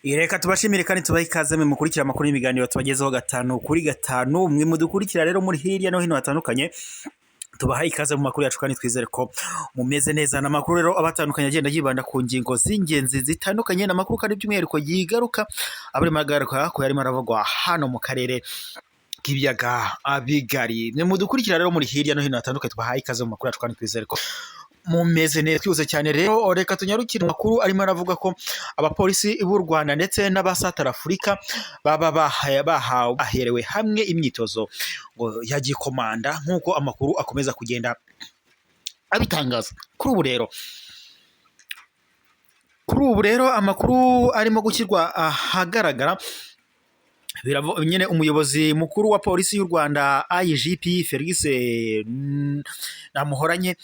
Reka tubashimire kandi tubahe ikaze mwe mukurikira amakuru y'imiganiro tubagezeho gatanu kuri gatanu, mwe mudukurikira rero muri hirya no hino hatandukanye, tubahaye ikaze mu makuru yacu kandi twizere ko mumeze neza. N'amakuru rero abatandukanye agenda yibanda ku ngingo z'ingenzi zitandukanye, n'amakuru kandi by'umwihariko yigaruka abari magaruka ko yarimo aravugwa hano mu karere k'ibiyaga bigari. Mwe mudukurikira rero muri hirya no hino hatandukanye, tubahaye ikaze mu makuru yacu kandi twizere ko mumeze neza. Twihuse cyane rero, reka tunyarukire amakuru arimo aravuga ko abapolisi b'u Rwanda ndetse n'abasatara Afurika baba baherewe hamwe imyitozo ngo ya gikomanda, nk'uko amakuru akomeza kugenda abitangaza. Kuri ubu rero amakuru arimo gushyirwa ahagaragara, nyine umuyobozi mukuru wa polisi y'u Rwanda IGP Felix Namuhoranye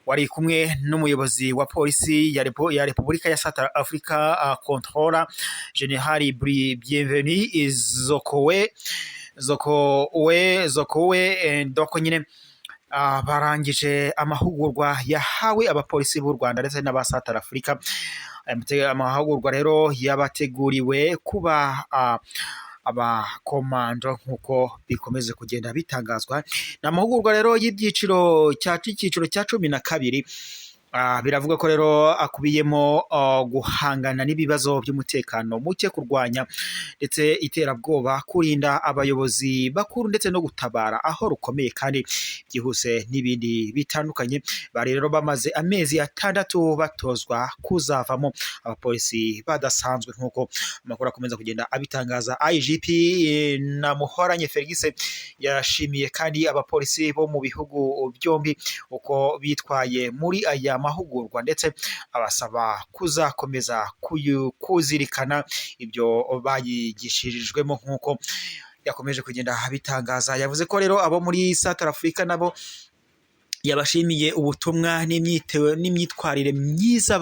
wari kumwe n'umuyobozi wa polisi ya Repubulika ya South Africa Controller General Bienvenu Zokowe Ndoko nyine barangije amahugurwa yahawe abapolisi b'u Rwanda ndetse n'aba South Africa. Amahugurwa rero yabateguriwe kuba abakomando nk'uko bikomeze kugenda bitangazwa. Ni amahugurwa rero y'icyiciro cya 12. Biravuga ko rero akubiyemo guhangana n'ibibazo by'umutekano muke, kurwanya ndetse iterabwoba, kurinda abayobozi bakuru ndetse no gutabara aho rukomeye kandi byihuse n'ibindi bitandukanye. Bari rero bamaze amezi 6 batozwa kuzavamo abapolisi badasanzwe nk'uko amakuru akomeza kugenda abitangaza. IGP Namuhoranye Felix yashimiye kandi abapolisi bo mu bihugu byombi uko bitwaye muri aya mahugurwa, ndetse abasaba kuzakomeza kuzirikana ibyo bayigishirijwemo nk'uko yakomeje kugenda abitangaza. Yavuze ko rero abo muri South Africa nabo yabashimiye ubutumwa n'imyitwarire myiza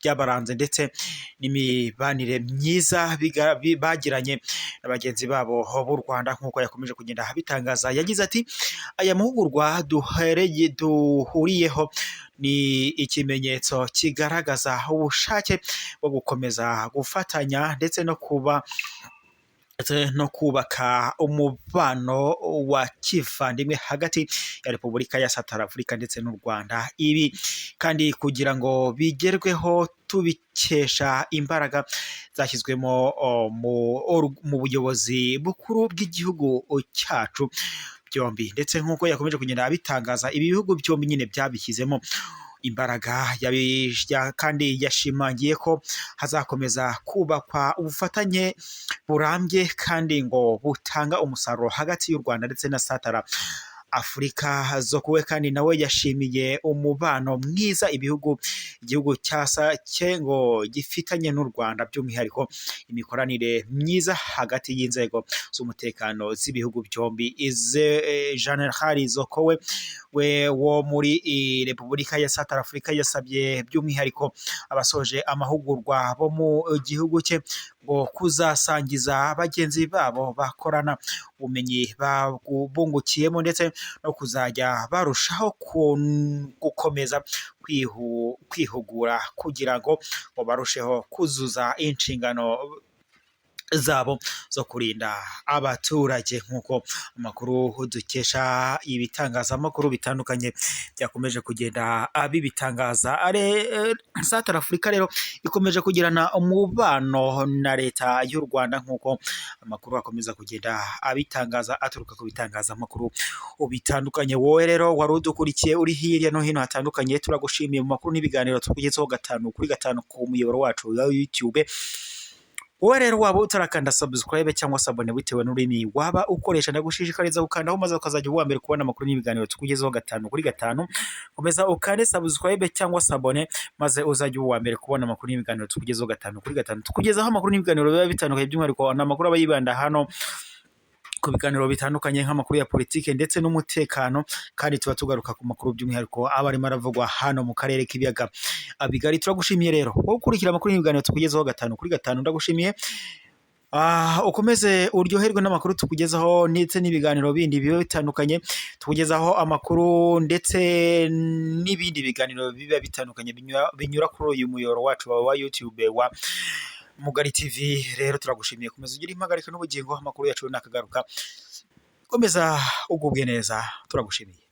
byabaranze ndetse n'imibanire myiza bagiranye na bagenzi babo b'u Rwanda nk'uko yakomeje kugenda abitangaza. Yagize ati, aya mahugurwa duhuriyeho ni ikimenyetso kigaragaza ubushake bwo gukomeza gufatanya ndetse no kubaka umubano wa kivandimwe hagati ya Repubulika ya South Africa ndetse n'u Rwanda. Ibi kandi kugira ngo bigerweho tubikesha imbaraga zashyizwemo mu buyobozi bukuru bw'igihugu cyacu byombi, ndetse nk'uko yakomeje kugenda abitangaza, ibi bihugu byombi nyine byabishyizemo imbaraga. Kandi yashimangiye ko hazakomeza kubakwa ubufatanye burambye kandi ngo butanga umusaruro hagati y'u Rwanda ndetse na South Afurika. Zokowe kandi nawe yashimiye umubano mwiza igihugu cye ngo gifitanye n'u Rwanda, by'umwihariko imikoranire myiza hagati y'inzego z'umutekano z'ibihugu byombi. General Zokowe wo muri Repubulika ya South Africa yasabye by'umwihariko abasoje amahugurwa bo mu gihugu cye ngo kuzasangiza bagenzi babo bakorana ubumenyi bungukiyemo, ndetse no kuzajya barushaho gukomeza kwihugura kugira ngo barusheho kuzuza inshingano zabo zo kurinda abaturage, nk'uko amakuru dukesha ibitangazamakuru bitandukanye byakomeje kugenda bibitangaza. South Africa rero ikomeje kugirana umubano na leta y'u Rwanda nk'uko amakuru akomeza kugenda abitangaza aturuka ku bitangazamakuru bitandukanye. Wowe rero wari udukurikiye uri hirya no hino hatandukanye, turagushimiye mu makuru n'ibiganiro tukugezeho gatanu kuri gatanu ku muyoboro wacu wa YouTube. Wowe rero waba utarakanda subscribe cyangwa se abone bitewe n'ururimi waba ukoresha, ndagushishikariza gukandaho maze ukazajya uwa mbere kubona amakuru n'ibiganiro tukugezeho gatanu kuri gatanu. Komeza ukande subscribe cyangwa se abone maze uzajya uwa mbere kubona amakuru n'ibiganiro tukugezeho gatanu kuri gatanu. Tukugezaho amakuru n'ibiganiro biba bitandukanye, by'umwihariko n'amakuru aba yibanda hano ku biganiro bitandukanye nk'amakuru ya politike ndetse n'umutekano, kandi tuba tugaruka ku makuru by'umwihariko aba arimo aravugwa hano mu karere k'ibiyaga bigari. Turagushimiye rero wowe ukurikira amakuru n'ibiganiro tukugezaho gatanu kuri gatanu, ndagushimiye. Ukomeze uryoherwe n'amakuru tukugezaho ndetse n'ibiganiro bindi biba bitandukanye, tukugezaho amakuru ndetse n'ibindi biganiro biba bitandukanye binyura kuri uyu muyoboro wacu wa YouTube wa Mugari TV rero turagushimiye, komeza ugire impagarike n'ubugingo, amakuru yacu nakagaruka, komeza ugubwe neza, turagushimiye.